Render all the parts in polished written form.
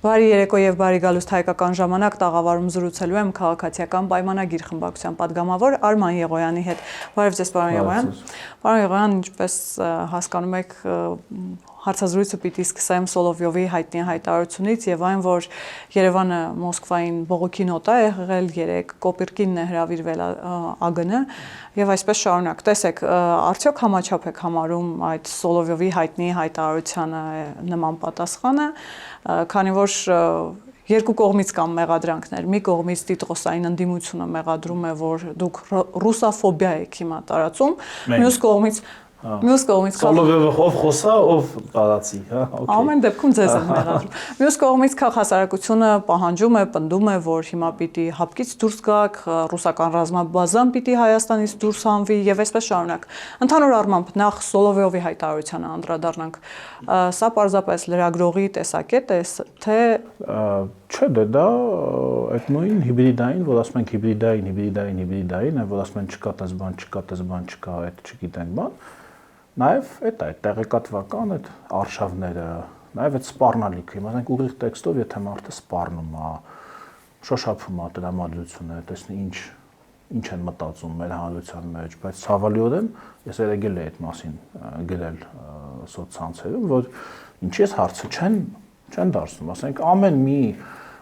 Բարի երեկո եւ բարի գալուստ հայկական ժամանակ տաղավարում զրուցելու եմ քաղաքացիական պայմանագիր խմբակցության падգամավոր Արման Եղոյանի հետ։ Բարև ձեզ, պարոն Եղոյան։ Պարոն Եղոյան, ինչպես հասկանում եք, հարցազրույցը պիտի սկսեմ Սոլովյովի հայտնի հայտարարությունից եւ այն, որ Երևանը Մոսկվային բողոքի նոտ է եղել 3 կոպիրկինն է հրավիրվել ԱԳՆ եւ այսպես շարունակ։ Տեսեք, արդյոք համաչափ եք համարում այդ Սոլովյովի հայտնի հայտարարությանը նման պատասխանը, քանի որ երկու կողմից կան մեղադրանքներ։ Մի կողմից Տիտղոսային ընդդիմությունը մեղադրում է, որ դուք ռուսաֆոբիա եք հիմա տարածում, մյուս կողմից Սոլովյովը ով խոսա, ով տարածի, հա, օքեյ։ Ամեն դեպքում ձեզ են մեղադրում։ Մյուս կողմից քաղաքասարակությունը պահանջում է, պնդում է, որ հիմա պիտի հապկից դուրս գաք, ռուսական ռազմաբազան պիտի Հայաստանից դուրս հանվի եւ այսպես շարունակ։ Ընդհանուր առմամբ նախ Սոլովյովի հայտարարությանը անդրադառնանք։ Սա պարզապես լրագրողի տեսակետ է, թե չէ, դա այդ նույն հիբրիդային, որ ասում ենք հիբրիդային, որ ասում են չկա տես բան, չկա այդ չգիտենք բան։ Նաև այդ տեղեկատվական այդ արշավները, նաև այդ սպառնալիքը, հիմա ասենք ուղիղ տեքստով, եթե մարդը սպառնում է, շոշափում է տրամադրությունը, տեսնի ինչ են մտածում մեր հանրության մեջ, բայց ցավալիորեն ես երեգել եմ այդ մասին գրել սոցցանցերում, որ ինչի էս հարցը չեն դարձնում, ասենք ամեն մի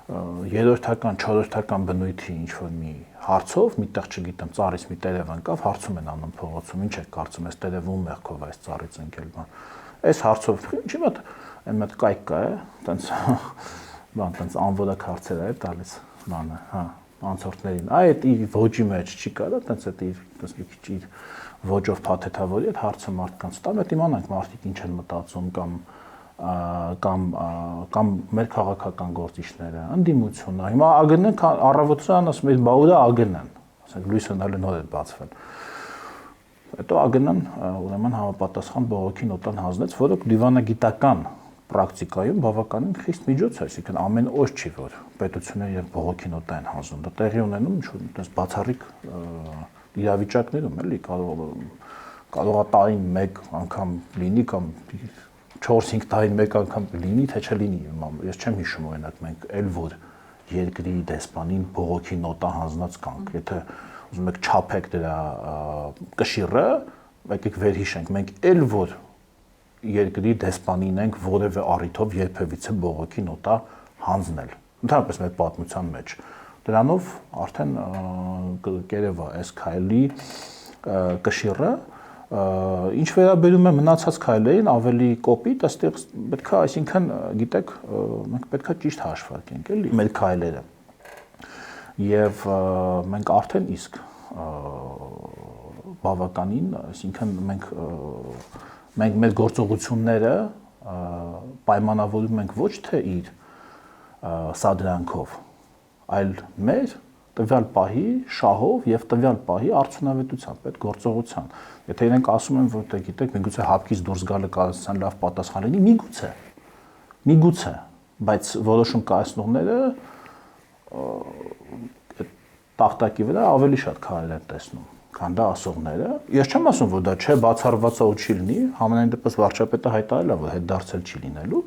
երրորդական, չորրորդական բնույթի ինչ-որ մի հարցով, միտեղ չգիտեմ, ծառից մի տերև ընկավ, հարցում են անում փողոցում, ինչ եք կարծում, այս տերևը ում մեղքով այս ծառից ընկել բան։ Այս հարցով, ինչի՞ մոտ այն մոտ կայք կա է, տենց անվորակ հարցեր է տալիս բանը, հա, անցորդներին։ Այդ իր ոճի մեջ չի կարա, տենց այդ իր մի քիչ իր ոճով փաթեթավորի այդ հարցը մարդկանց տամ, այդ իմանանք մարդիկ ինչ են մտածում կամ մեր քաղաքական գործիչները, ընդդիմությունը։ Հիմա ԱԳՆ-ն առավոտյան ասում է բաուդա ԱԳՆ-ն, ասենք լույսը նոր է բացվել։ Հետո ԱԳՆ-ն ուրեմն համապատասխան բողոքի նոտան հանձնեց, որը դիվանագիտական պրակտիկայում բավականին խիստ միջոց է, այսինքն ամեն օր չի, որ պետությունները եւ բողոքի նոտա են հանձնում, դա տեղի ունենում ինչ-որ այդպես բացառիկ իրավիճակներում, էլի կարող է տարին մեկ անգամ լինի կամ 4-5 տարին մեկ անգամ լինի, թե չլինի, ես չեմ հիշում օրինակ մենք էլ որ երկրի դեսպանին բողոքի նոտա հանձնած կանք, եթե ուզում եք չափեք դրա կշիռը, եկեք վերհիշենք, մենք էլ որ երկրի դեսպանին ենք որևէ առիթով երբևիցե բողոքի նոտա հանձնել, ընդհանրապես մեր պատմության մեջ, դրանով արդեն կերևա այս քայլի կշիռը ինչ վերաբերում է մնացած քայլերին ավելի կոպիտ, այստեղ պետք է, այսինքն, գիտեք, մենք պետք է ճիշտ հաշվարկենք, էլի, մեր քայլերը։ Եվ մենք արդեն իսկ բավականին, այսինքն մենք մեր գործողությունները պայմանավորում ենք ոչ թե իր սադրանքով, այլ մեր տվյալ պահի շահով եւ տվյալ պահի արդյունավետությամբ այդ գործողության։ Եթե իրենք ասում են, որ դե գիտեք, միգուցե հապկից դուրս գալը կարծրան լավ պատասխան լինի, միգուցե, բայց որոշում կայացնողները այդ տախտակի վրա ավելի շատ քայլեր են տեսնում, քան դա ասողները։ Ես չեմ ասում, որ դա չէ, բացառված է ու չի լինի, համենայն դեպս վարչապետը հայտարարել է, որ հետ դարձել չի լինելու,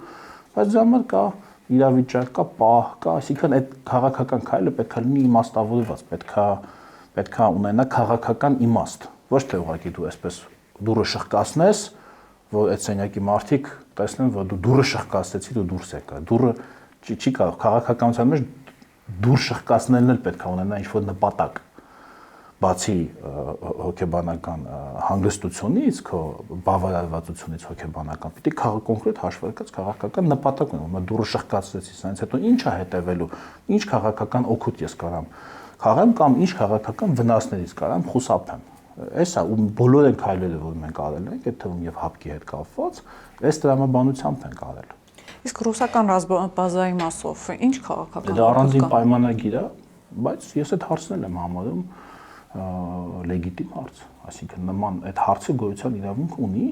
բայց դրա համար կա իրավիճակ, կա պահ, կա, այսինքն այդ քաղաքական քայլը պետք է լինի իմաստավորված, պետք է ունենա քաղաքական իմաստ, ոչ թե ուղղակի դու այսպես դուրը շղկացնես, որ այդ սենյակի մարդիկ տեսնեն, որ դու դուրը շղկացեցի, դու դուրս եկա, դուրը չի կարող, քաղաքականության մեջ դուր շղկացնելն էլ պետք է ունենա ինչ-որ նպատակ, բացի հոգեբանական հանգստությունից, քո բավարարվածությունից հոգեբանական, պիտի կոնկրետ հաշվարկած քաղաքական նպատակ ունենա, դուրը շղկացրեցի, սրանից հետո ինչ է հետևելու, ինչ քաղաքական օգուտ ես կարամ խաղեմ կամ ինչ քաղաքական վնասներից կարամ խուսափեմ։ Էսա ու բոլոր այն քայլերը, որ մենք արել ենք, այդ թվում եւ հապկի հետ կապված, այս տրամաբանությամբ ենք արել։ Իսկ ռուսական ռազմաբազայի մասով ինչ քաղաքական դա առանձին պայմանագիր է, բայց ես այդ հարցն եմ համարում լեգիտիմ հարց, այսինքն նման այդ հարցը գոյության իրավունք ունի,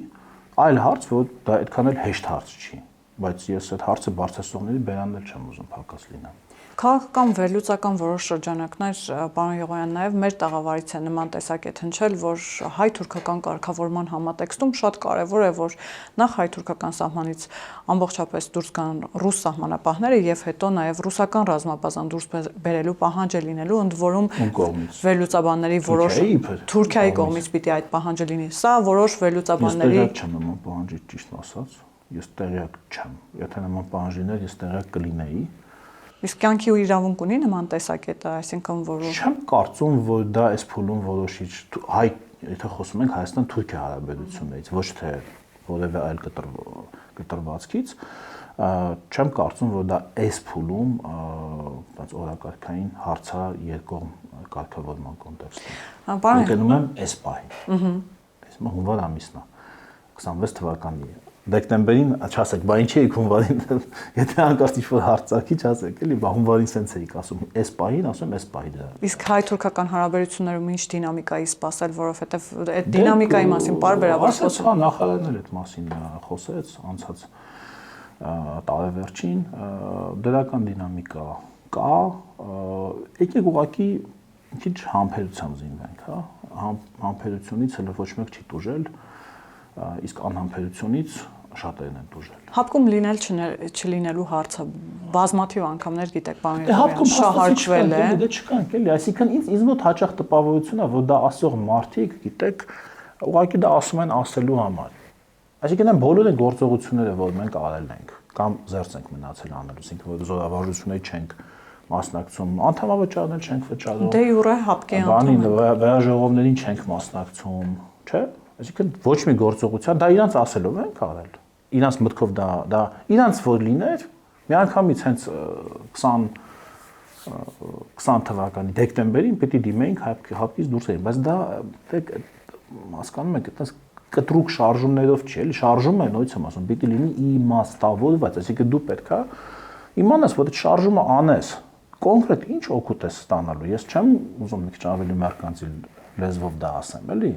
այլ հարց, որ դա այդքան էլ հեշտ հարց չի, բայց ես այդ հարցը բարձրացնողների բերաններ չեմ ուզում փակած լինեմ։ Քաղաքական վերլուծական որոշ շրջանակներ պարոն Եղոյան նաև մեր տաղավարից է նման տեսակետ հնչել, որ հայ-թուրքական կարգավորման համատեքստում շատ կարևոր է, որ նախ հայ-թուրքական սահմանից ամբողջապես դուրս գան ռուս սահմանապահները եւ հետո նաև ռուսական ռազմաբազան դուրս բերելու պահանջ է լինելու, ընդ որում վերլուծաբանների որոշ Թուրքիայի կողմից պիտի այդ պահանջը լինի։ Սա որոշ վերլուծաբանների Ես չեմ նման պահանջի ճիշտ ասած, ես տեղյակ չեմ։ Եթե նման պահանջ լիներ, ես տեղյակ կլինեի։ Իսկ կյանքի ու իրավունք ունի նման տեսակետը, այսինքն որ Չեմ կարծում, որ դա այս փուլում որոշիչ հայ, եթե խոսում ենք Հայաստան-Թուրքիա հարաբերություններից, ոչ թե որևէ այլ կտրվածքից, չեմ կարծում, որ դա այս փուլում բաց օրակարգային հարցա երկկողմ կարգավորման կոնտեքստում։ Գնում եմ այս պահին։ Այսինքն հունվար ամիսն է, 26 թվականի է։ Դեկտեմբերին չասեք, բա ինչի եք հունվարին, եթե անկարծ ինչ-որ հարցակի չասեք, էլի, բա հունվարին սենց էիք ասում, այս պահին ասում, այս պահի դրա։ Իսկ հայ-թուրքական հարաբերություններում ինչ դինամիկայի սպասել, որովհետև այդ դինամիկայի մասին պարբերաբար խոսում։ Նախարարն էլ այդ մասին խոսեց անցած տարեվերջին, դրական դինամիկա կա, եկեք ուղղակի քիչ համբերությամբ զինվենք, հա, համբերությունից հենց ոչ մեկ չի տուժել, իսկ անհամբերությունից շատերն են տուժել։ Հապկում լինել չլինելու հարցը բազմաթիվ անգամներ գիտեք, պարոն Եղոյան, շահարկվել է։ Դե չկանք էլի, այսինքն ինձ մոտ հաճախ տպավորություն է, որ դա ասող մարդիկ, գիտեք, ուղղակի դա ասում են ասելու համար։ Այսինքն այն բոլոր այն գործողությունները, որ մենք արել ենք, կամ զերծ ենք մնացել անելու, այսինքն որ զորավարժությունների չենք մասնակցում, անդամավճարներ չենք վճարում։ Դե յուրե հապկի անդամ։ Վերաժողովներին չենք մասնակցում, չէ՞։ Այսինքն ոչ մի գործողության, դա իրանց ասելով ենք արել։ Իրանց մտքով դա իրանց որ լիներ, միանգամից հենց 20 թվականի դեկտեմբերին պետք է դիմեինք հապկից դուրս էին, բայց դա հասկանում եք, այդպես կտրուկ շարժումներով չի, էլի շարժումը նույնց եմ ասում, պետք է լինի իմաստավորված, այսինքն դու պետք է իմանաս, որ այդ շարժումը անես, կոնկրետ ինչ օգուտ ես ստանալու։ Ես չեմ ուզում մի քիչ ավելի մերկանցիլ լեզվով դա ասեմ, էլի,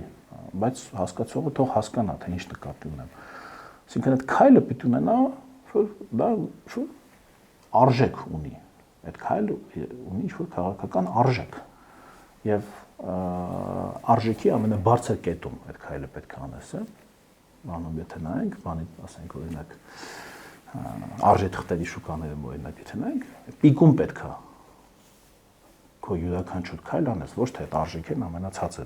բայց հասկացողը թող հասկանա, թե ինչ նկատի ունեմ։ Այսինքն այդ քայլը պիտի ունենա, որ դա արժեք ունի։ Այդ քայլը ունի ինչ-որ քաղաքական արժեք։ Եվ արժեքի ամենաբարձր կետում այդ քայլը պետք է անես, է։ Բանում եթե նայենք, բանի ասենք օրինակ արժեթղթերի շուկաներում օրինակ եթե նայենք, պիկում պետք է քո յուրաքանչյուր քայլ անես, ոչ թե այդ արժեքն ամենացածը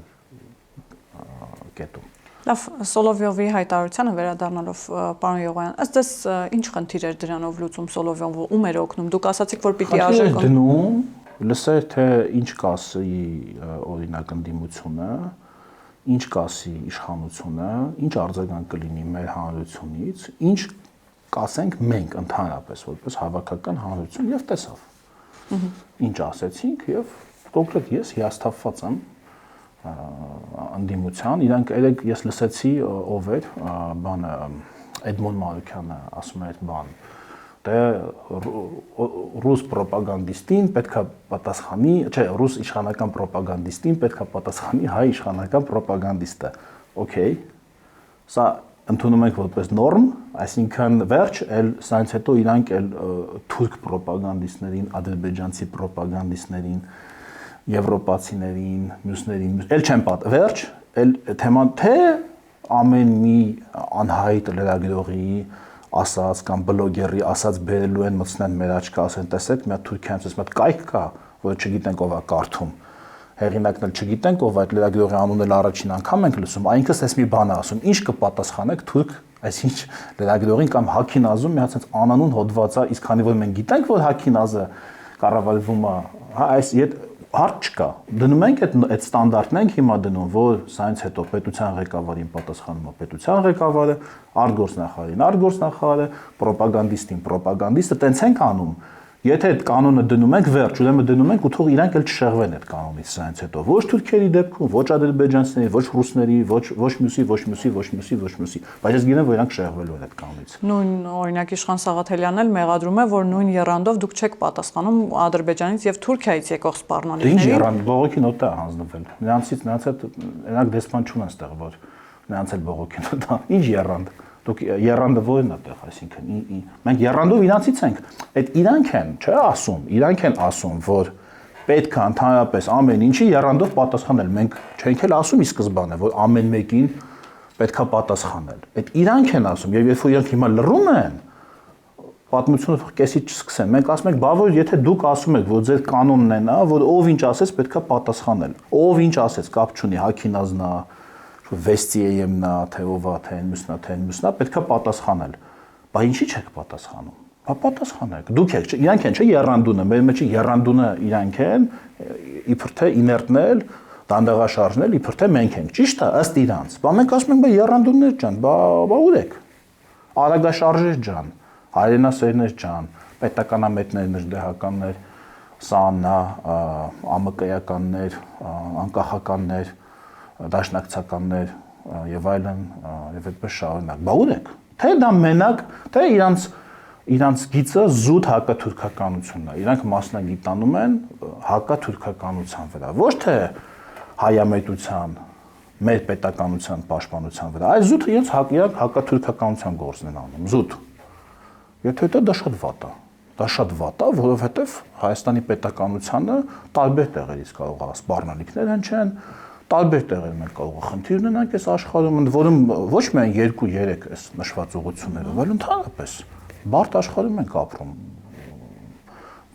կետում։ Լավ, Սոլովյովի հայտարարությանը վերադառնալով պարոն Եղոյան, ըստ ես ինչ խնդիր էր դրանով լուծում Սոլովյովը, ում էր օգնում։ Դուք ասացիք, որ պիտի արժեք դնում, լսեր թե ինչ կասի օրինակ ընդդիմությունը, ինչ կասի իշխանությունը, ինչ արձագանք կլինի մեր հանրությունից, ինչ կասենք մենք ընդհանրապես որպես հավաքական հանրություն եւ տեսավ։ Ինչ ասեցինք եւ կոնկրետ ես հիասթափված եմ ընդդիմության, իրանք երեք ես լսեցի ով էր, բանը Էդմոն Մանուկյանը ասում է այդ բան, դե ռուս պրոպագանդիստին պետքա պատասխանի, չէ, ռուս իշխանական պրոպագանդիստին պետքա պատասխանի հայ իշխանական պրոպագանդիստը, օքեյ, սա ընդունում ենք որպես նորմ, այսինքն վերջ, սրանից հետո իրանք թուրք պրոպագանդիստներին, ադրբեջանցի պրոպագանդիստներին, եվրոպացիներին, մյուսներին, էլ չեմ վերջ, էլ թեման թե ամեն մի անհայտ լրագրողի ասած կամ բլոգերի ասած բերելու են մտցնեն մեր աչքը ասեն տեսեք մի հատ Թուրքիայից մի հատ կայք կա, որ չգիտենք ով է կարդում։ Հեղինակն էլ չգիտենք ով այդ լրագրողի անունը էլ առաջին անգամ ենք լսում, այնքս էս մի բան է ասում, ինչ կպատասխանեք թուրք, այսինչ լրագրողին կամ Հաքինազում մի հատ sense անանուն հոդված է, իսկ քանի որ մենք գիտենք որ Հաքինազը կառավարվում է, հա այս հարց չկա։ Դնում ենք այդ ստանդարտն ենք հիմա դնում, որ սրանից հետո պետության ղեկավարին պատասխանում է պետության ղեկավարը, արտգործնախարարին արտգործնախարարը, պրոպագանդիստին պրոպագանդիստը, տենց ենք անում։ Եթե այդ կանոնը դնում ենք, վերջ, ուրեմն դնում ենք ու թող իրանք էլ չշեղվեն այդ կանոնից սրանից հետո։ Ոչ թուրքերի դեպքում, ոչ ադրբեջանցիների, ոչ ռուսների, ոչ մյուսի, բայց ես գիտեմ, որ իրանք շեղվելու են այդ կանոնից։ Նույն օրինակ Իշխան Սաղաթելյանն էլ մեղադրում է, որ նույն եռանդով դուք չեք պատասխանում Ադրբեջանից եւ Թուրքիայից եկող սպառնալիքներին։ Ինչ եռանդ, բողոքի նոտա է հանձնվել։ Նրանց հետ նրանք դեսպան չունեն ստեղ, որ նրանց էլ բողոքի նոտա։ Ինչ եռանդ։ Դուք երանդը ո՞րն է տեղ, այսինքն մենք երանդով իրանցից ենք, այդ իրանք են, չէ՞ ասում, իրանք են ասում, որ պետք է ընդհանրապես ամեն ինչի երանդով պատասխանել։ Մենք չենք էլ ասում ի սկզբանե, որ ամեն մեկին պետք է պատասխանել։ Այդ իրանք են ասում, եւ երբ որ իրանք հիմա լռում են, պատմությունը կեսից չսկսեն։ Մենք ասում ենք, բա որ եթե դուք ասում եք, որ ձեր կանոնն է նա, որ ով ինչ ասես պետք է պատասխանել։ Ով ինչ ասես, կապ չունի, Հակինազնա, Վեստիեյեմնա, թե ովա, թե մյուսնա, թե մյուսնա, պետք է պատասխանել։ Բա ինչի՞ չեք պատասխանում։ Բա պատասխանեք։ Դուք եք, իրանք են, չէ՞ երանդունը, մեր մեջ երանդունը իրանք են, իբր թե իներտնել, դանդաղաշարժնել, իբր թե մենք ենք։ Ճիշտ է, ըստ իրանց։ Բա մենք ասում ենք, բա երանդուններ ջան, բա ուր եք։ Արագաշարժեր ջան, հայրենասերներ ջան, պետականամետներ, նժդեհականներ, սաննա, ամկայականներ, անկախականներ, դաշնակցականներ եւ այլն եւ այդպես շարունակ։ Բա ուր եք։ Թե դա մենակ, թե իրանց գիծը զուտ հակաթուրքականությունն է։ Իրանք մասնագիտանում են հակաթուրքականության վրա, ոչ թե հայամետության, մեր պետականության պաշտպանության վրա։ Այս զուտ իրենց հակաթուրքականության գործն են անում, զուտ։ Եթե դա շատ վատ է։ Դա շատ վատ է, որովհետեւ Հայաստանի պետականությունը տարբեր տեղերից կարող է սպառնալիքներ հնչեն, տարբեր տեղերում են կարող է խնդիր ունենանք այս աշխարհում, ընդ որում ոչ միայն 2-3 այս նշված ուղղություններով, այլ ընդհանրապես բարդ աշխարհում ենք ապրում։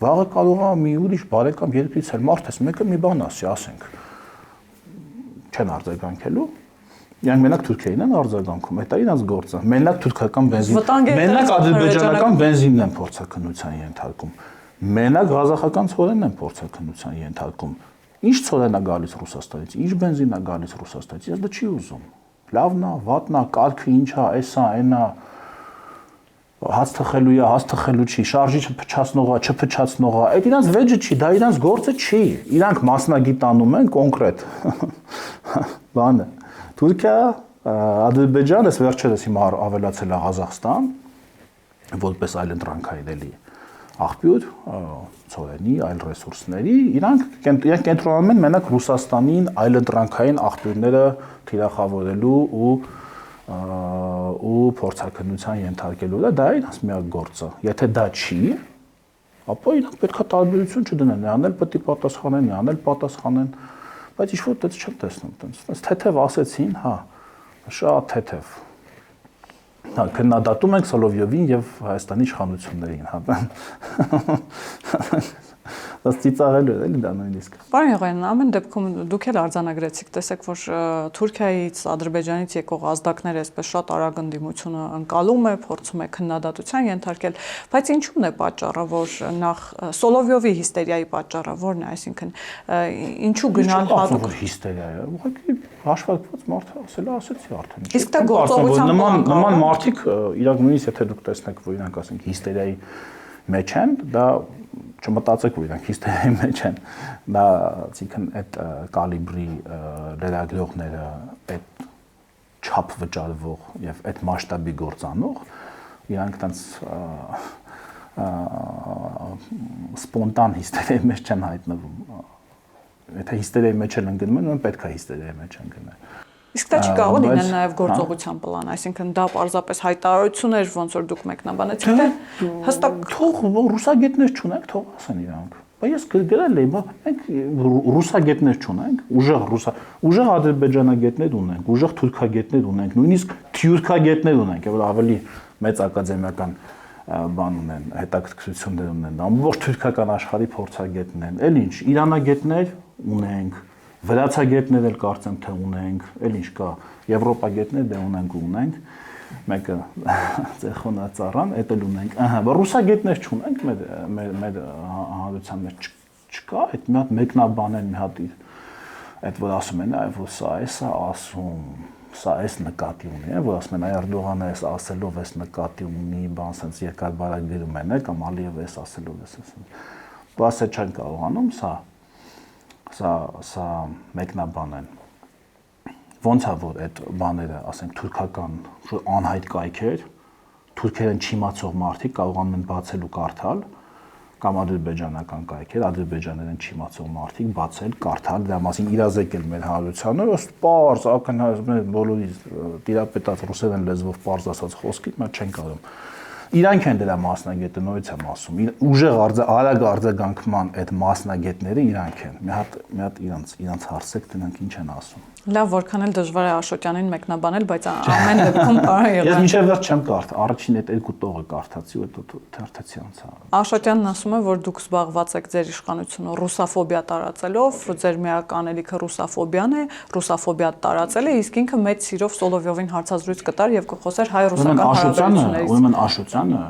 Վաղը կարող է մի ուրիշ բարեկամ երկրից էլ մարդ էս մեկը մի բան ասի, ասենք, չեն արձագանքելու։ Իրանք մենակ Թուրքիային են արձագանքում, դա իրանց գործը։ Մենակ թուրքական բենզին, մենակ ադրբեջանական բենզինն են փորձաքննության ենթարկում։ Մենակ ղազախական ցորենն են փորձաքննության ենթարկում։ Ինչ ցորեն է գալիս Ռուսաստանից, ինչ բենզին է գալիս Ռուսաստանից, ես դա չի ուզում։ Լավն է, վատն է, կարգը ինչ է, էսա, այնա, հաց թխելու է, հաց թխելու չի, շարժիչը փչացնողա, չփչացնողա, այդ իրանց վեճը չի, դա իրանց գործը չի։ Իրանք մասնագիտանում են կոնկրետ բանը։ Թուրքիա, Ադրբեջան, այս վերջերս հիմա ավելացել է Ղազախստան, որպես այլընտրանքային էլի աղբյուր, ցորենի, այլ ռեսուրսների, իրանք կենտրոնանում են մենակ Ռուսաստանին այլընտրանքային աղբյուրները թիրախավորելու ու փորձաքննության ենթարկելու դա իրանց միակ գործը։ Եթե դա չի, ապա իրանք պետք է տարբերություն չդնեն, նրան էլ պետք է պատասխանեն, նրան էլ պատասխանեն, բայց ինչ-որ դες չեմ տեսնում, տենց թեթև ասեցին, հա, շատ թեթև։ Հա, քննադատում ենք Սոլովյովին եւ Հայաստանի իշխանություններին, հա։ Դա ծիծաղելու է, էլի դա նույնիսկ։ Պարոն Եղոյան, ամեն դեպքում դուք էլ արձանագրեցիք, տեսեք, որ Թուրքիայից, Ադրբեջանից եկող ազդակները այսպես շատ արագ ընդդիմությունը ընկալում է, փորձում է քննադատության ենթարկել, բայց ինչու՞մն է պատճառը, որ նախ Սոլովյովի հիստերիայի պատճառը ո՞րն է, այսինքն ինչու գնալ հատուկ հիստերիա է, ուղղակի հաշվարկված մարդը ասեցի արդեն։ Իսկ դա գործողության նման մարդիկ իրակ նույնիսկ եթե դուք տեսնեք, որ իրանք ասենք հիստերիայի մեջ են, դա չմտածեք, որ իրանք հիստերիայի մեջ են, դա այսինքն այդ կալիբրի լրագրողները, այդ չափ վճարվող եւ այդ մասշտաբի գործանող, իրանք տենց սպոնտան հիստերիայի մեջ չեն հայտնվում։ Եթե հիստերիայի մեջ են ընկնում, ուրեմն պետք է հիստերիայի մեջ ընկնել։ Իսկ դա չի կարող լինել նաև գործողության պլան, այսինքն դա պարզապես հայտարարություն էր, ոնց որ դուք մեկնաբանեցիք, թե հստակ թող ռուսագետներ չունենք, թող ասեն իրանք։ Բայց ես գրել եմ, մենք ռուսագետներ չունենք, ուժեղ ադրբեջանագետներ ունենք, ուժեղ թուրքագետներ ունենք, նույնիսկ թյուրքագետներ ունենք, որ ավելի մեծ ակադեմիական բան ունեն, հետաքրքրություններ ունեն, ամբողջ թուրքական աշխարհի փորձագետներ են, էլ ինչ, իրանագետներ ունենք, վրացագետներ էլ կարծեմ թե ունենք, էլ ինչ կա, եվրոպագետներ դե ունենք, մեկը ծեխոնա ծառան, էդ էլ ունենք, ահա, ռուսագետներ չունենք, մեր հանրության մեջ չկա, այդ մի հատ մեկնաբան են, մի հատ այդ որ ասում են, այ որ սա էսա ասում, սա էս նկատի ունի, որ ասում են, այ Էրդողանը էս ասելով էս նկատի ունի, բան sense երկար բարակ գրում են, կամ Ալիևը էս ասելով էս ասում։ Բայց է չեն կարողանում, սա մեկնաբան են։ Ոնց է որ այդ բաները, ասենք թուրքական անհայտ կայքեր, թուրքերեն չիմացող մարդիկ կարողանում են բացել ու կարդալ, կամ ադրբեջանական կայքեր, ադրբեջաներեն չիմացող մարդիկ բացել, կարդալ, դրա մասին իրազեկել մեր հանրությանը, պարզ, ակնհայտ բոլորի տիրապետած ռուսերեն լեզվով պարզ ասած խոսքից մենք չենք կարող։ Իրանք են դրա մասնագետը, նորից եմ ասում, ուժեղ արագ արձագանքման այդ մասնագետները իրանք են։ Մի հատ իրանց հարցեք, դրանք ինչ են ասում։ Լավ, որքան էլ դժվար է Աշոտյանին մեկնաբանել, բայց ամեն դեպքում պարոն Եղիազարյան։ Ես մինչև վերջ չեմ կարդա, առաջին այդ երկու տողը կարդացի ու հետո թերթեցի անցա։ Աշոտյանն ասում է, որ դուք զբաղված եք ձեր իշխանությունը ռուսաֆոբիա տարածելով, ձեր միակ անելիքը ռուսաֆոբիան է, ռուսաֆոբիա տարածել է, իսկ ինքը մեծ սիրով Սոլովյովին հարցազրույց կտար եւ կխոսեր հայ-ռուսական հարաբերություններից։ Ուրեմն Աշոտյանը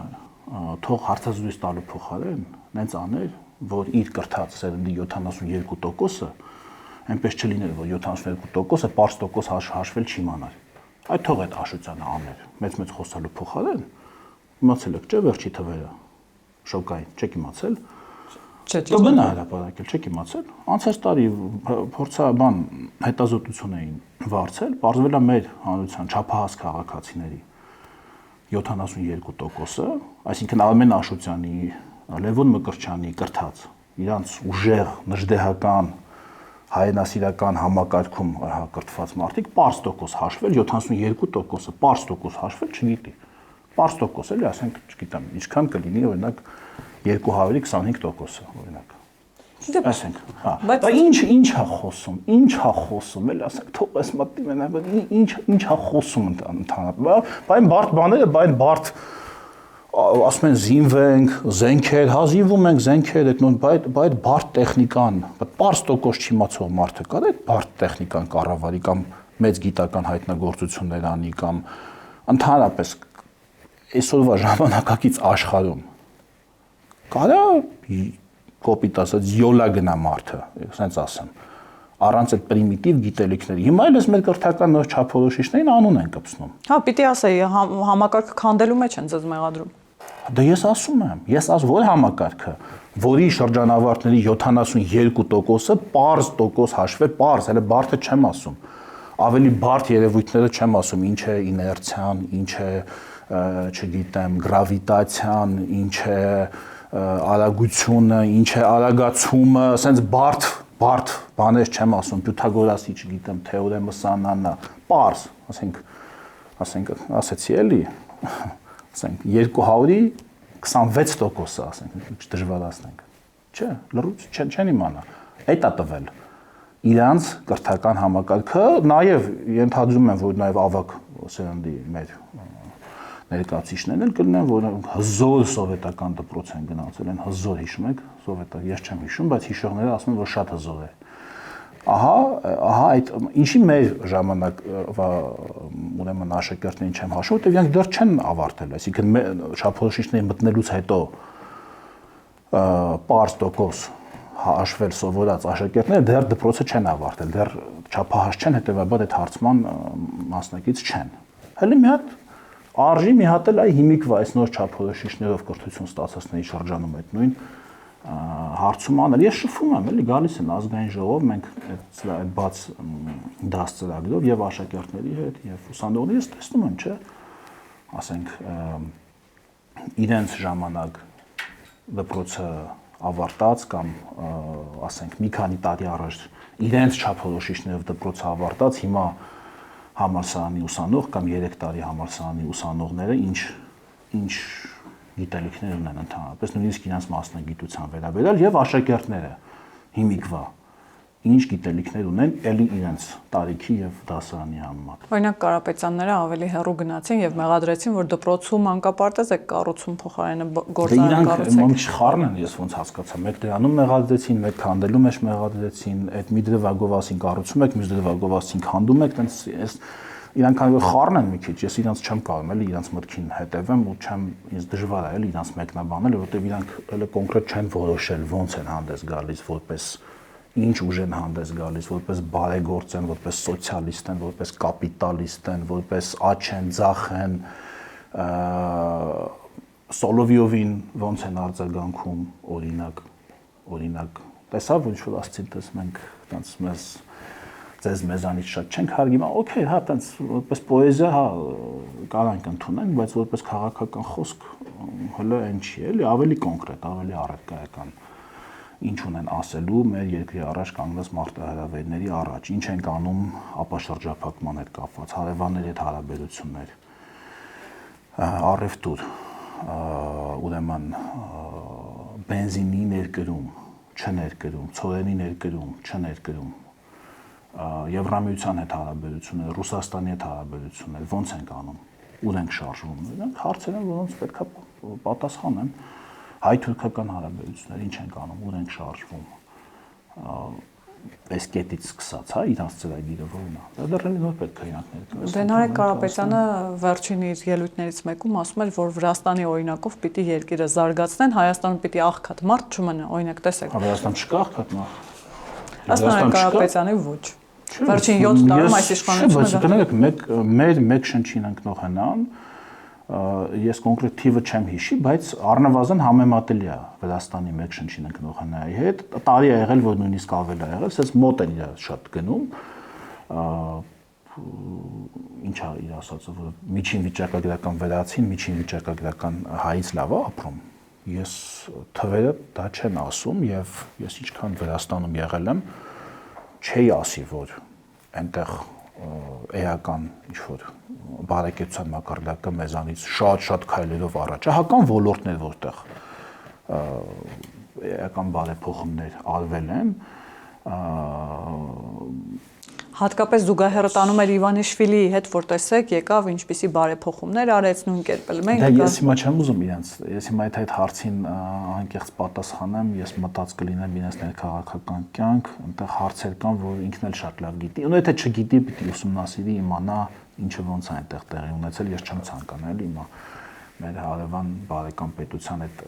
թող հարցազրույց տալու փոխարեն նենց աներ, որ իր կրթած սերնդի 72%-ը այնպես չլիներ, որ 72%-ը պարզ տոկոս հաշվել չիմանար։ Այդ թող այդ Աշոտյանը աներ, մեծ խոսալու փոխարեն, իմացել եք, չէ՞ վերջի թվերը, շոկային, չեք իմացել։ Կբնա հրապարակել, չեք իմացել։ Անցած տարի փորձաբան հետազոտություն էին վարձել, պարզվել է մեր հանրության չափահաս քաղաքացիների 72%-ը, այսինքն Արմեն Աշոտյանի, Լևոն Մկրտչյանի կրթած, իրանց ուժեղ, նժդեհական, հայրենասիրական համակարգում կրթված մարդիկ պարզ տոկոս հաշվել 72%-ը պարզ տոկոս հաշվել չգիտի։ Պարզ տոկոս էլի, ասենք, չգիտեմ, ինչքան կլինի, օրինակ 225%-ը, օրինակ։ Ասենք, հա։ Բայց ինչ է խոսում, էլի ասենք, թող այս մտի մենակ ինչ է խոսում ընդհանրապես։ Բայց բարդ բաները, բայց բարդ ասում են զինվենք, զենքեր, հա զինվում ենք զենքեր, այդ բարդ տեխնիկան, պարզ տոկոս չիմացող մարդը կար, այդ բարդ տեխնիկան կառավարի կամ մեծ գիտական հայտնագործություններ անի կամ ընդհանրապես այսօրվա ժամանակակից աշխարհում կարա կոպիտ ասած յոլա գնա մարդը, ասենց ասեմ, առանց այդ պրիմիտիվ գիտելիքների։ Հիմա էլ մեր կրթական նոր չափորոշիչներին անուն են կպցնում։ Հա, պիտի ասեի, համակարգը քանդելու մեջ են ձեզ մեղադրում։ Դե ես ասում եմ, որ համակարգը, որի շրջանավարտների 72%-ը պարզ տոկոս հաշվել, պարզ, հələ բարդը չեմ ասում։ Ավելի բարդ երևույթները չեմ ասում, ինչ է իներցիան, ինչ է, չգիտեմ, գրավիտացիան, ինչ է արագությունը, ինչ է արագացումը, ասենց բարդ բաներ չեմ ասում, Պյութագորասի, չգիտեմ, թեորեմը սանանա, պարզ, ասենք, ասեցի էլի, ասենք 200-ի 26%-ը, ասենք, մի քիչ դժվարացնենք։ Չէ, լրիվ չեն իմանա։ Այդ է տվել իրանց կրթական համակարգը, նաև ենթադրում եմ, որ նաև ավակ սերնդի մեր ներկայացուցիչներն էլ կլինեն, որ հզոր սովետական դպրոց են գնացել, են հզոր հիշում եք, սովետը ես չեմ հիշում, բայց հիշողները ասում են, որ շատ հզոր է։ Ահա այդ ինչի մեր ժամանակվա ուրեմն աշակերտներին չեմ հաշվում, որտեղ իրանք դեռ չեն ավարտել, այսինքն շափորոշիչների մտնելուց հետո պարզ տոկոս հաշվել սովորած աշակերտները դեռ դպրոցը չեն ավարտել, դեռ չափահաս չեն, հետեւաբար այդ հարցման մասնակից չեն։ Հələ մի հատ արժի մի հատ էլ այ հիմիկվա այս նոր չափորոշիչներով կրթություն ստացածների շրջանում այդ նույն հարցում անել։ Ես շփվում եմ, էլի գալիս են ազգային ժողով, մենք այդ բաց դաս ծրագրով եւ աշակերտների հետ եւ ուսանողների ես տեսնում եմ, չէ, ասենք իրենց ժամանակ դպրոցը ավարտած կամ ասենք մի քանի տարի առաջ իրենց չափորոշիչներով դպրոցը ավարտած, հիմա համալսարանի ուսանող կամ 3 տարի համալսարանի ուսանողները ինչ գիտելիքներ ունեն ընդհանրապես, նույնիսկ իրենց մասնագիտության վերաբերյալ եւ աշակերտները հիմիկվա ինչ գիտելիքներ ունեն ելի իրենց տարիքի եւ դասարանի համեմատ։ Օրինակ Կարապետյանները ավելի հեռու գնացին եւ մեղադրեցին, որ դպրոցում մանկապարտեզ է կառուցում փոխարենը գործարան կառուցեք։ Իրանք խառն են, ես ոնց հասկացա, մեկ դրանում մեղադրեցին, մեկ քանդելու մեջ մեղադրեցին, այդ մի դրվագովասին կառուցում եք, մյուս դրվագովասին քանդում եք, տենց իրանք քանի որ խառն են մի քիչ, ես իրանք չեմ կարող էլի իրանք մտքին հետևեմ ու չեմ ինձ դժվար է էլի իրանք մեկնաբանել, որովհետեւ իրանք հələ կոնկրետ չեն որոշել ոնց են հանդես գալիս, որպես ինչ ուժ են հանդես գալիս, որպես բարեգործ են, որպես սոցիալիստ են, որպես կապիտալիստ են, որպես աչ են, ձախ են, Սոլովյովին ոնց են արձագանքում, օրինակ, տեսավ ինչ որ ասցին, տես մենք տենց մեզ ձեզ մեզանից շատ չենք հարգի, օքեյ, հա, տենց որպես պոեզիա, հա, կարանք ընդունենք, բայց որպես քաղաքական խոսք հələ այն չի, էլի, ավելի կոնկրետ, ավելի առարկայական ինչ ունեն ասելու մեր երկրի առաջ կանգնած մարտահրավերների առաջ, ինչ ենք անում ապաշրջափակման հետ կապված, հարևանների հետ հարաբերություններ, առևտուր, ուրեմն բենզինի ներկրում, չներկրում, ցորենի ներկրում, չներկրում, Եվրամիության հետ հարաբերություններ, Ռուսաստանի հետ հարաբերություններ, ո՞նց ենք անում, ուր ենք շարժվում, դրանք հարցեր են, որոնց պետք է պատասխանեն, հայ-թուրքական հարաբերություններ, ինչ ենք անում, ուր ենք շարժվում, այս կետից սկսած, հա, իրանց ծրագիրը որն է, դա դեռ նոր պետք է իրանք ներկայացնեն։ Դե Նարեկ Կարապետյանը վերջին իր ելույթներից մեկում ասում էր, որ Վրաստանի օրինակով պիտի երկիրը զարգացնեն, Հայաստանում պիտի աղքատ մարդ չմնա, օրինակ տեսեք։ Վրաստան չկա աղքատ մարդ։ Ըստ Նարեկ Կարապետյանի ոչ։ Վերջին 7 տարում այս իշխանությունը մեր մեկ շնչին ընկնող հնան ես կոնկրետ թիվը չեմ հիշի, բայց առնվազն համեմատելի է Վրաստանի մեկ շնչին ընկնող հնայի հետ։ Տարի է եղել, որ նույնիսկ ավել է եղել, ասես մոտ են իրար շատ գնում։ Ինչ է իր ասածը, որ միջին վիճակագրական վերացին, միջին վիճակագրական հայից լավ է ապրում։ Ես թվերը դա չեն ասում եւ ես ինչքան Վրաստանում եղել եմ, չի ասի, որ այնտեղ էական ինչ-որ բարեկեցության մակարդակը մեզանից շատ քայլերով առաջ է, հական ոլորտներ, որտեղ էական բարեփոխումներ արվել են, հատկապես զուգահեռը տանում էր Իվանիշվիլիի հետ, որ տեսեք, եկավ ինչպիսի բարեփոխումներ արեց, նույն կերպել մենք։ Դա ես հիմա չեմ ուզում իրենց, ես հիմա այդ հարցին անկեղծ պատասխանեմ, ես մտած կլինեմ իրենց ներքաղաքական կյանք, այնտեղ հարցեր կան, որ ինքն էլ շատ լավ գիտի։ Ու եթե չգիտի, պիտի ուսումնասիրի, իմանա ինչը ոնց է այնտեղ տեղի ունեցել, ես չեմ ցանկանա էլի հիմա մեր հարևան բարեկամ պետության այդ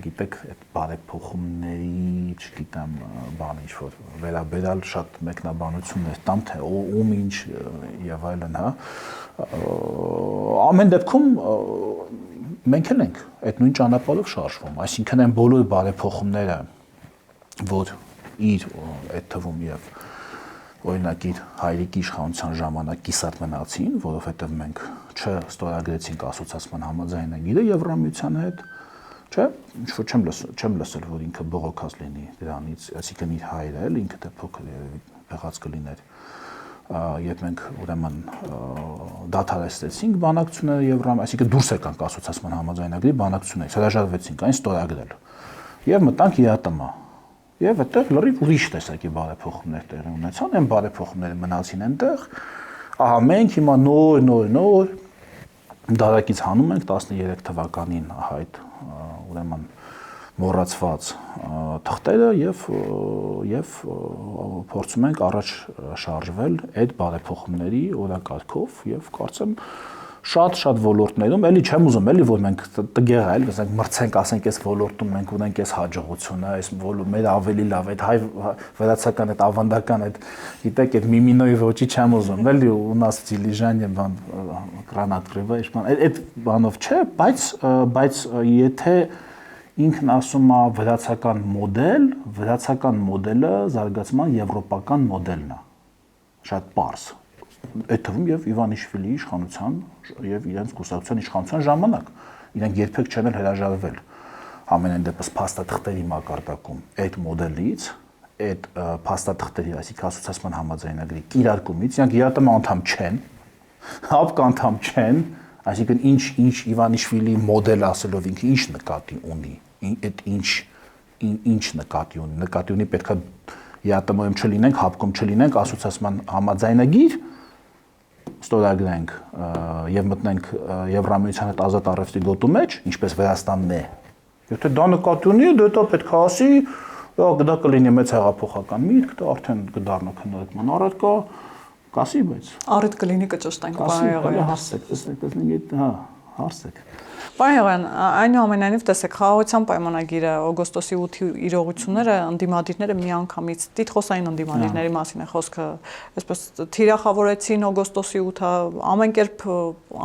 գիտեք այդ բարեփոխումների, չգիտեմ, բան ինչ որ վերաբերալ շատ մեկնաբանություններ տամ թե ում ինչ եւ այլն, հա ամեն դեպքում մենք էլ ենք այդ նույն ճանապարհով շարժվում, այսինքն այն բոլոր բարեփոխումները, որ իր այդ թվում եւ օրինակ իր հայրիկի իշխանության ժամանակ կիսատ մնացին, որովհետև մենք չստորագրեցինք ասոցիացիան համաձայնագիրը Եվրամիության հետ, չէ, ինչ որ չեմ լսել, որ ինքը բողոքած լինի դրանից, այսինքն իր հայրը էլ ինքը դե փոքր երևի եղած կլիներ, երբ մենք ուրեմն դադարեցրեցինք բանակցությունները Եվրամիության, այսինքն դուրս եկանք ասոցիացիան համաձայնագրի բանակցություններից, հրաժարվեցինք այն ստորագրել եւ մտանք ԵԱՏՄ։ Եվ այդտեղ լրիվ ուրիշ տեսակի բարեփոխումներ տեղի ունեցան, այն բարեփոխումները մնացին այնտեղ, ահա մենք հիմա նոր դարակից հանում ենք 13 թվականին այդ ուրեմն մոռացված թղթերը եւ փորձում ենք առաջ շարժվել այդ բարեփոխումների օրակարգով եւ կարծեմ շատ ոլորտներում, էլի չեմ ուզում, էլի որ մենք տգեղ այլ, ասենք մրցենք, ասենք այս ոլորտում մենք ունենք այս հաջողությունը, այս մեր ավելի լավ, այդ հայ վրացական, այդ ավանդական, այդ գիտեք, այդ միմինոյի ոճի չեմ ուզում, էլի у нас դիլիժան բան կրանատրիվա, այդ բանով չէ, բայց եթե ինքն ասում է վրացական մոդելը զարգացման եվրոպական մոդելն է, շատ պարզ այդ թվում եւ Իվանիշվիլիի իշխանության եւ իրենց կուսակցության իշխանության ժամանակ իրենք երբեք չեն հրաժարվել ամենայն դեպս փաստաթղթերի մակարդակում այդ մոդելից այդ փաստաթղթերի այսինքն ասոցիացիան համաձայնագրի կիրարկումից իրենք ԵԱՏՄ անդամ չեն ՀԱՊԿ անդամ չեն այսինքն ինչ Իվանիշվիլիի մոդել ասելով ինքը ինչ նկատի ունի այդ ինչ նկատի ունի պետք է ԵԱՏՄ-ում չլինենք ՀԱՊԿ-ում չլինենք ասոցիացիան համաձայնագիր ստորագրենք եւ մտնենք Եվրամիության հետ ազատ առևտրի գոտու մեջ, ինչպես Վրաստանն է։ Եթե դա նկատի ունի, դա պետք է ասի, դա կլինի մեծ հեղափոխական միտք, դա արդեն կդառնա քննարկման առարկա, կասի, բայց առիթ կլինի կճշտենք, պարոն Եղոյան։ Հարցեք, տեսնենք, հա, հարցեք։ Պարոն Եղոյան, այնուամենայնիվ տեսեք, խաղաղության պայմանագիրը օգոստոսի 8-ի իրողությունները ընդդիմադիրները միանգամից տիտղոսային ընդդիմադիրների մասին է խոսքը, այսպես թիրախավորեցին օգոստոսի 8-ը, ամեն կերպ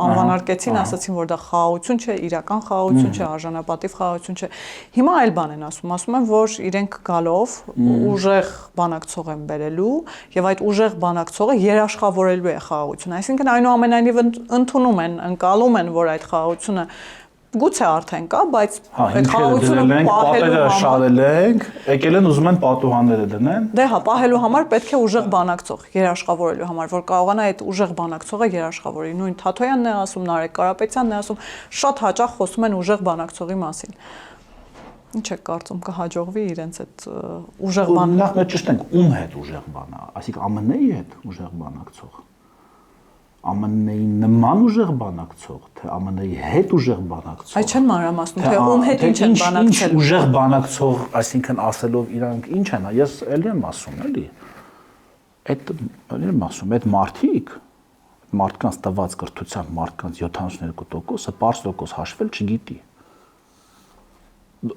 անվանարկեցին, ասացին, որ դա խաղաղություն չէ, իրական խաղաղություն չէ, արժանապատիվ խաղաղություն չէ։ Հիմա այլ բան են ասում են, որ իրենք գալով ուժեղ բանակցող են բերելու եւ այդ ուժեղ բանակցողը երաշխավորելու է խաղաղությունը, այսինքն այնուամենայնիվ ընդունում են, ընկալում են, որ այդ խաղաղությունը գուցե արդեն կա, բայց այդ խաղաղությունը պահելու շարել ենք, եկել են ուզում են պատուհանները դնեն։ Դե հա, պահելու համար պետք է ուժեղ բանակցող, երաշխավորելու համար, որ կարողանա այդ ուժեղ բանակցողը երաշխավորի։ Նույն Թաթոյանն է ասում, Նարեկ Կարապետյանն է ասում, շատ հաճախ խոսում են ուժեղ բանակցողի մասին։ Ինչ է կարծում կհաջողվի իրենց այդ ուժեղ բան։ Նախ մենք ճշտենք ում հետ ուժեղ բանա, այսինքն ԱՄՆ-ի հետ ուժեղ բանակցող։ ԱՄՆ-ի նման ուժեղ բանակցող, թե ԱՄՆ-ի հետ ուժեղ բանակցող։ Այդ չեն մանրամասնում, թե ում հետ ինչ են բանակցել։ Ինչ ուժեղ բանակցող, այսինքն ասելով իրանք ինչ են, ես ելի եմ ասում, էլի։ Այդ ելի եմ ասում, այդ մարդկանց տված կրթության մարդկանց 72%-ը պարզ տոկոս հաշվել չգիտի։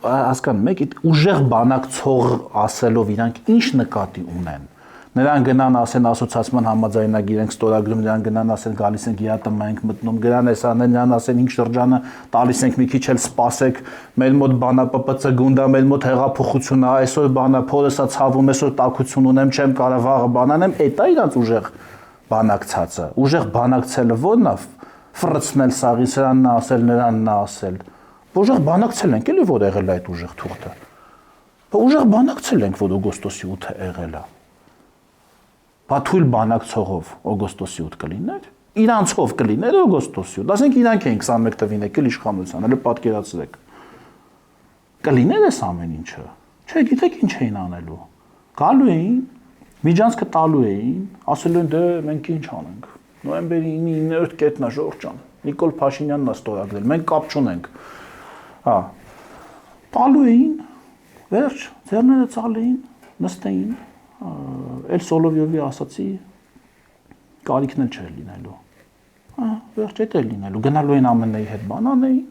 Հասկանում եք, այդ ուժեղ բանակցող ասելով իրանք ինչ նկատի ունեն։ Նրան գնան ասեն ասոցիացիան համաձայնագիր ենք ստորագրում, նրան գնան ասեն գալիս ենք ԵԱՏՄ ենք մտնում, գնան էս անեն, նրան ասեն ինչ շրջանը տալիս ենք մի քիչ էլ սպասեք, մեր մոտ բանա ՊՊՑ գունդա, մեր մոտ հեղափոխություն է, այսօր բանա փորեսա ցավում, այսօր տաքություն ունեմ, չեմ կարող վաղը բանանեմ, էդ է իրանց ուժեղ բանակցածը։ Ուժեղ բանակցելը ո՞րն է, ֆրծնել սաղի սրանն ասել, նրանն ասել։ Ուժեղ բանակցել ենք, էլի որ եղել է այդ ուժեղ թուղթը։ Ուժեղ բանակցել ենք, որ օգոստոսի 8-ը եղել է։ Բաթույլ բանակցողով օգոստոսի 8 կլիներ, իրանցով կլիներ օգոստոսի 8։ Ասենք իրանք են 21 տվին եկել իշխանության, հələ պատկերացրեք։ Կլիներ էս ամեն ինչը։ Չէ, գիտեք ինչ էին անելու։ Գալու էին, միջանցքը տալու էին, ասելու են դե մենք ինչ անենք։ Նոյեմբերի 9-րդ կետն է Ժորժ ջան։ Նիկոլ Փաշինյանն է ստորագրել, մենք կապ չունենք։ Հա։ Տալու էին, վերջ, ձեռները ցալեին, նստեին։ Էլ Սոլովյովի ասացի կարիքն էլ չէր լինելու։ Հա, վերջ էդ էլ լինելու։ Գնալու են ԱՄՆ-ի հետ բանանեին,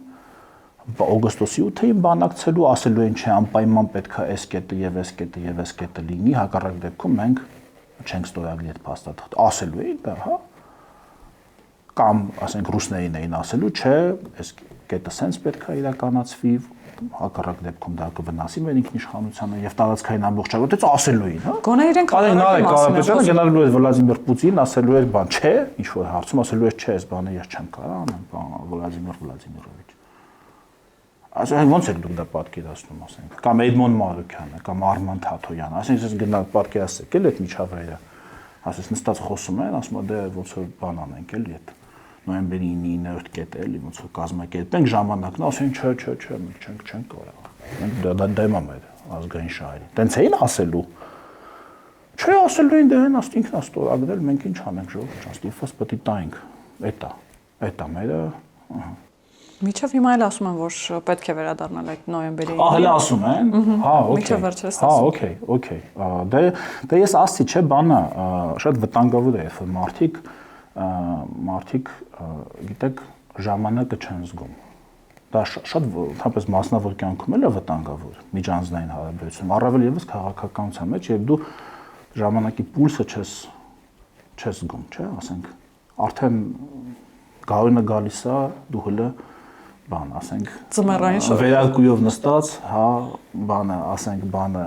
օգոստոսի 8-ին բանակցելու, ասելու են չէ, անպայման պետք է այս կետը եւ այս կետը եւ այս կետը լինի, հակառակ դեպքում մենք չենք ստորագրի այդ փաստաթղթը։ Ասելու էին դա, հա։ Կամ ասենք ռուսներին էին ասելու, չէ, այս կետը սենց պետք է իրականացվի, հակառակ դեպքում դա կվնասի մեր ինքնիշխանությանը եւ տարածքային ամբողջականությունը ասելու էին, հա։ Գոնե իրենք Կարապետյանը գնալու էր Վլադիմիր Պուտինին, ասելու էր բան, չէ, ինչ որ հարցում ասելու էր, չէ, այս բանը ես չեմ կարող անեմ, Վլադիմիր Վլադիմիրովիչ։ Ասենք ո՞նց եք դուք դա պատկերացնում, ասենք, կամ Էդմոն Մարուկյանը, կամ Արման Թաթոյանը, ասենք ես գնալ պատկերացրեք, էլ այդ միջավայրը, ասես նստած խոսում են, ասում են դե ոնց որ բան անենք, էլի այդ նոյեմբերի 9-րդ կետը էլի ոնց որ կազմակերպենք ժամանակն, ասեն չէ, մենք չենք կարող։ Մենք դա դեմա մեր ազգային շահերի։ Տենց էին ասելու։ Չէ, ասելու են դե հեն ինքն է ստորագրել, մենք ինչ անենք Ժողովուրդ ջան, ստիփոս պետք է տայինք։ Էտա մերը, ահա։ Միջև հիմա էլ ասում են, որ պետք է վերադառնալ այդ նոյեմբերի 9-ին։ Հələ ասում են։ Հա, օքեյ։ Միջև վերջերս ասում։ Հա, օքեյ։ Դե ես ասացի, չէ, բանը շատ վտանգավոր է, որ մարդիկ գիտեք ժամանակը չեն զգում։ Դա շատ ընդհանրապես մասնավոր կյանքում էլ է վտանգավոր միջանձնային հարաբերությունում, առավել եւս քաղաքականության մեջ, եւ դու ժամանակի պուլսը չես զգում, չէ, ասենք, արդեն գարունը գալիս է, դու հələ բան, ասենք, ծմերային շոկ վերարկուով նստած, հա, բանը, ասենք, բանը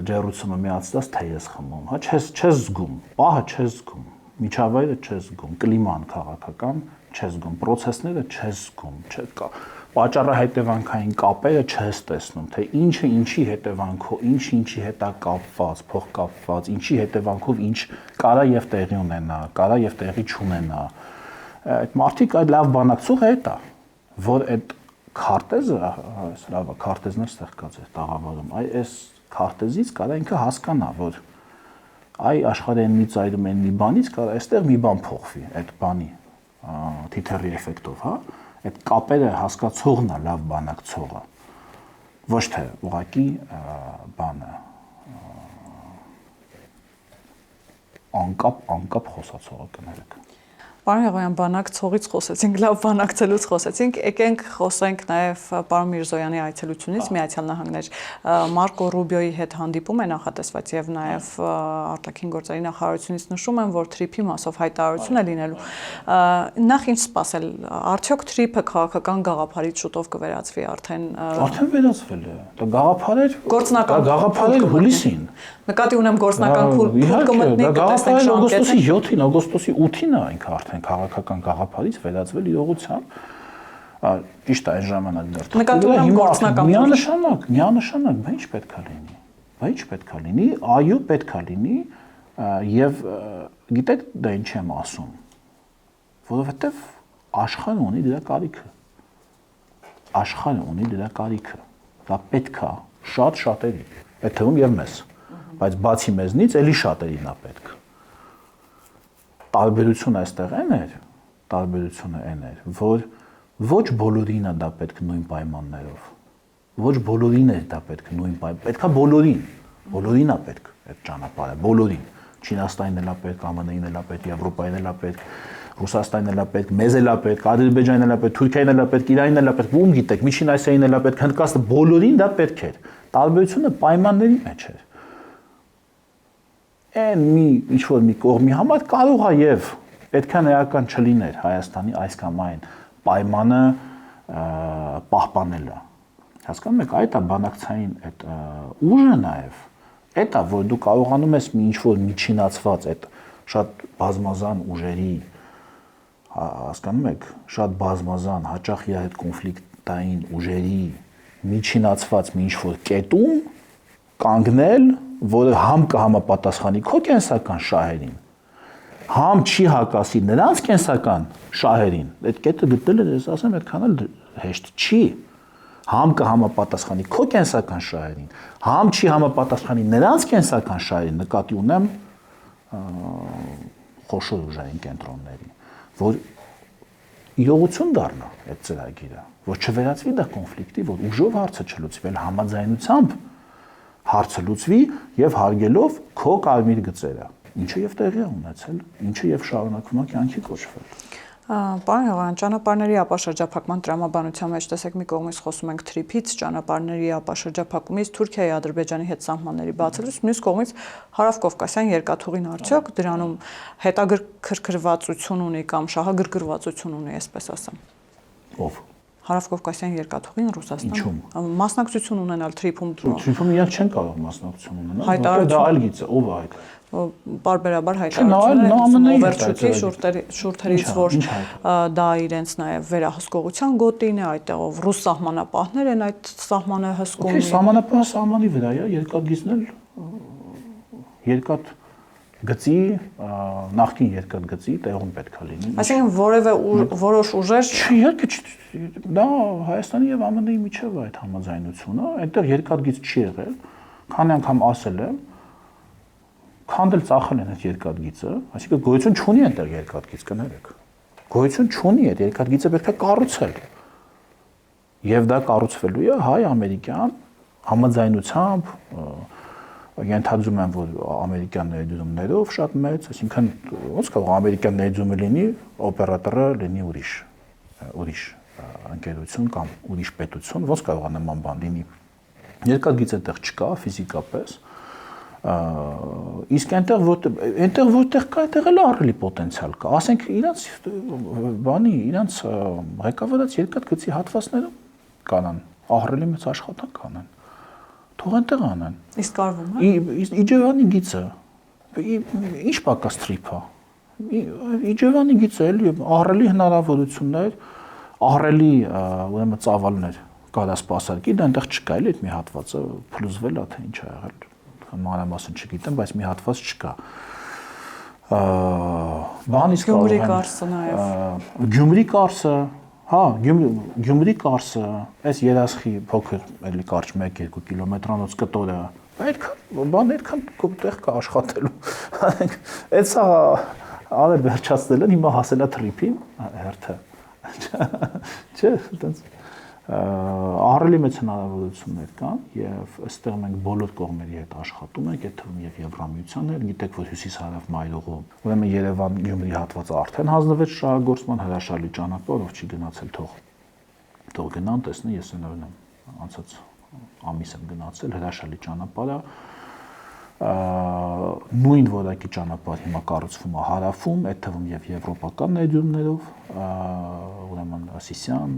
ջերուցումը միացած թե ես խմում, հա, չես զգում, պահը չես զգում, միջավայրը չես զգում, կլիման քաղաքական չես զգում, process-ները չես զգում, պատճառահետևանքային կապերը չես տեսնում, թե ինչը ինչի հետևանքով, ինչի հետ է կապված, փոխկապված, ինչի հետևանքով ինչ կարա եւ տեղի ունենա, կարա եւ տեղի չունենա։ Այդ մարդիկ այդ լավ բանակցողը է դա, որ այդ քարտեզը, այս լավ քարտեզներ ստեղծած է տաղավարում, այս քարտեզից կարա ինքը հասկանա, որ այ աշխարհի մի ծայրում են մի բանից կարա այստեղ մի բան փոխվի, այդ բանի թիթեռի էֆեկտով, հա, այդ կապերը հասկացողն է լավ բանակցողը, ոչ թե ուղղակի բանը անկապ խոսացողը կներեք։ Պարոն Եղոյան, բանակ ցողից խոսեցինք, լավ բանակցելուց խոսեցինք, եկենք խոսենք նաև պարոն Միրզոյանի այցելությունից Միացյալ Նահանգներ։ Մարկո Ռուբիոյի հետ հանդիպում է նախատեսված եւ նաև արտաքին գործերի նախարարությունից նշում են, որ թրիփի մասով հայտարարություն է լինելու։ Նախ ինչ սպասել, արդյոք թրիփը քաղաքական գաղափարից շուտով կվերածվի արդեն։ Արդեն վերածվել է։ Դա գաղափարեր, գործնական գաղափարեր հուլիսին։ Նկատի ունեմ գործնական քուլ կմտնի կտեսնենք օգոստոսի 7-ին, օգոստոսի 8-ին է ինքը արդեն քաղաքական գաղափարից վերածվել իրողության։ Ճիշտ է, այն ժամանակ դեռ։ Նկատի ունեմ գործնական միանշանակ, բա ինչ պետք է լինի։ Բա ինչ պետք է լինի, այո, պետք է լինի եւ գիտեք դա ինչ եմ ասում։ Որովհետեւ աշխարհը ունի դրա կարիքը։ Աշխարհը ունի դրա կարիքը։ Դա պետք է շատ շատերի, այդ թվում եւ մեզ։ Բայց բացի մեզնից էլի շատերին է պետք։ Տարբերությունը այստեղ տարբերությունը էր, որ ոչ բոլորին է դա պետք նույն պայմաններով։ Ոչ բոլորին է դա պետք նույն պետքա բոլորին է պետք այդ ճանապարհը, բոլորին։ Չինաստանին էլ է պետք, ԱՄՆ-ին էլ է պետք, Եվրոպային էլ է պետք, Ռուսաստանին էլ է պետք, մեզ էլ է պետք, Ադրբեջանին էլ է պետք, Թուրքիային էլ է պետք, Իրանին էլ է պետք, ում գիտեք, Միջին Ասիային էլ է պետք, Հնդկաստանը, բոլորին դա պետք էր։ Տարբերությունը պայմանների մեջ էր։ Այն ինչ-որ մի կողմի համար կարող է եւ պետք է ներական չլիներ Հայաստանի այս կամ այն պայմանը պահպանելը։ Հասկանում եք, այդ է բանակցային այդ ուժը նաեւ, այդ է, որ դու կարողանում ես մի ինչ-որ միջինացված այդ շատ բազմազան ուժերի, հասկանում եք, շատ բազմազան հաճախ իր հետ կոնֆլիկտային ուժերի միջինացված մի ինչ-որ կետում կանգնել, որը համ կհամապատասխանի քո կենսական շահերին, համ չի հակասի նրանց կենսական շահերին, այդ կետը գտնելը ես ասեմ, այդքան էլ հեշտ չի, համ կհամապատասխանի քո կենսական շահերին, համ չի համապատասխանի նրանց կենսական շահերին, նկատի ունեմ խոշոր ուժային կենտրոնների, որ իրողություն դառնա այդ ծրագիրը, որ չվերածվի դա կոնֆլիկտի, որ ուժով հարցը չլուծվի, այլ համաձայնությամբ հարցը լուծվի եւ հարգելով քո կարմիր գծերը, ինչը եւ տեղի է ունեցել, ինչը եւ շարունակվում է կյանքի կոչվել։ Պարոն Եղոյան, ճանապարհների ապաշրջափակման տրամաբանության մեջ տեսեք մի կողմից խոսում ենք թրիփից, ճանապարհների ապաշրջափակումից, Թուրքիայի, Ադրբեջանի հետ սահմանների բացելուց, մյուս կողմից Հարավկովկասյան երկաթուղին արդյոք դրանում հետաքրքրվածություն ունի կամ շահագրգռվածություն ունի, այսպես ասեմ։ Ով։ Հարավկովկասյան երկաթուղին Ռուսաստան։ Ինչու՞մ։ Մասնակցություն ունենալ թրիփում։ Թրիփում իրանք չեն կարող մասնակցություն ունենալ, դա այլ գիծ է, ով է այդ։ Բարբերաբար հայտարարությունները շուրթերից, որ դա իրենց նաև վերահսկողության գոտին է, այդտեղով ռուս սահմանապահներ են այդ սահմանը հսկում։ Սահմանապահը սահմանի վրա է, երկաթգիծն էլ երկաթ գծի, նախկին երկաթ գծի տեղում պետք է լինի։ Այսինքն որևէ որոշ ուժեր իհարկե դա Հայաստանի եւ ԱՄՆ-ի միջև է այդ համաձայնությունը, այնտեղ երկաթգիծ չի եղել, քանի անգամ ասել եմ, քանդել ծախել են այդ երկաթգիծը, այսինքն գոյություն չունի այնտեղ երկաթգիծ, կներեք։ Գոյություն չունի այդ երկաթգիծը պետք է կառուցել։ Եվ դա կառուցվելու է հայ-ամերիկյան համաձայնությամբ, ենթադրում եմ, որ ամերիկյան ներդրումներով շատ մեծ, այսինքն ոնց կարող ամերիկյան ներդրումը լինի, օպերատորը լինի ուրիշ ընկերություն կամ ուրիշ պետություն, ոնց կարող է նման բան լինի։ Երկաթգիծ այդտեղ չկա ֆիզիկապես, իսկ այնտեղ որտեղ կա, այդտեղ էլ ահռելի պոտենցիալ կա։ Ասենք իրանց ղեկավարած երկաթգծի հատվածներում կանան ահռելի մեծ աշխատանք կանան։ Թող այնտեղ անեն։ Իսկ կարվում է։ Իջևանի գիծը ինչ պակաս թրիփա։ Իջևանի գիծը էլի ահռելի հնարավորություններ, ահռելի ուրեմն ծավալներ կարա սպասարկի, դա այնտեղ չկա էլի այդ մի հատվածը փլուզվել է թե ինչ ա եղել։ Մանրամասն չգիտեմ, բայց մի հատված չկա։ Բան իսկ Գյումրի կարսը նաև։ Գյումրի կարսը, հա, Գյումրի կարսը, այս երասխի փոքր էլի կարճ 1-2 կիլոմետրանոց կտորը, այդքան տեղ կա աշխատելու։ Այդ սա աներ վերջացնել են, հիմա հասել է թրիփին, հերթը։ Չէ, այտենց ահռելի մեծ հնարավորություններ կան եւ այստեղ մենք բոլոր կողմերի հետ աշխատում ենք, այդ թվում եւ Եվրամիությանն էլ, գիտեք, որ հյուսիս-հարավ մայրուղում, ուրեմն Երևան-Գյումրի հատվածը արդեն հանձնվեց շահագործման հրաշալի ճանապարհ, ով չի գնացել, թող գնան, տեսնի, ես նորն եմ անցած ամիս եմ գնացել, հրաշալի ճանապարհ է, նույն որակի ճանապարհ հիմա կառուցվում է հարավում, այդ թվում եւ եվրոպական ներդրումներով, ուրեմն Սիսիան,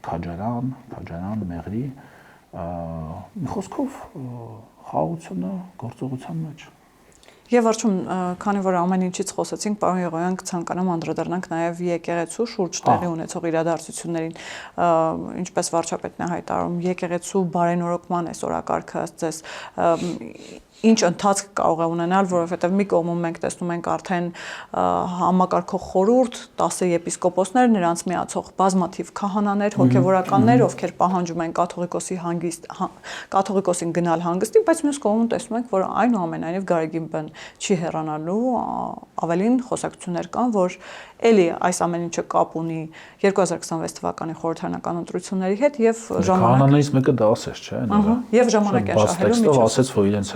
Քաջարան, Մեղրի, խոսքով խաղաղությունը գործողության մեջ։ Եվ վերջում, քանի որ ամեն ինչից խոսեցինք, պարոն Եղոյան, կցանկանամ անդրադառնանք նաև եկեղեցու շուրջ տեղի ունեցող իրադարձություններին, ինչպես վարչապետն է հայտարարում, եկեղեցու բարենորոգման այս օրակարգը ձեզ ինչ ընթացք կարող է ունենալ, որովհետև մի կողմում մենք տեսնում ենք արդեն համակարգող խորհուրդ, 10 եպիսկոպոսներ, նրանց միացող բազմաթիվ քահանաներ, հոգևորականներ, ովքեր պահանջում են կաթողիկոսին գնալ հանգստի, բայց մյուս կողմում տեսնում ենք, որ այնուամենայնիվ Գարեգին չի հեռանալու, ավելին խոսակցություններ կան, որ էլի այս ամեն ինչը կապ ունի 2026 թվականի խորհրդարանական ընտրությունների հետ եւ ժամանակ քահանաներից մեկը դա ասեց, չէ՞, նորը։ Եվ ժամանակ է շահելու միջոցով ասեց, որ իրենց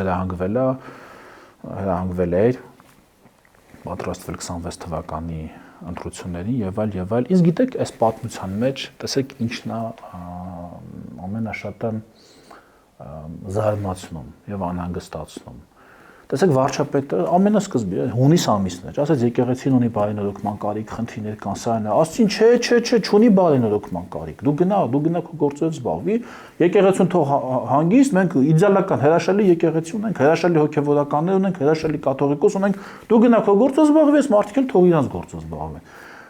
հրահանգվել էր պատրաստվել 26 թվականի ընտրություններին եւ այլ։ Իսկ գիտեք, այս պատմության մեջ տեսեք ինչն է ամենաշատը զարմացնում եւ անհանգստացնում։ Տեսեք, վարչապետը ամենասկզբի հունիս ամիսն էր, ասեց եկեղեցին ունի բարենորոգման կարիք, խնդիրներ կան, սա նա, ասեցին, չէ, չունի բարենորոգման կարիք։ Դու գնա քո գործով զբաղվի, եկեղեցուն թող հանգիստ, մենք իդեալական հրաշալի եկեղեցի ունենք, հրաշալի հոգևորականներ ունենք, հրաշալի կաթողիկոս ունենք, դու գնա քո գործով զբաղվի, այս մարդիկ էլ թող իրանց գործով զբաղվեն։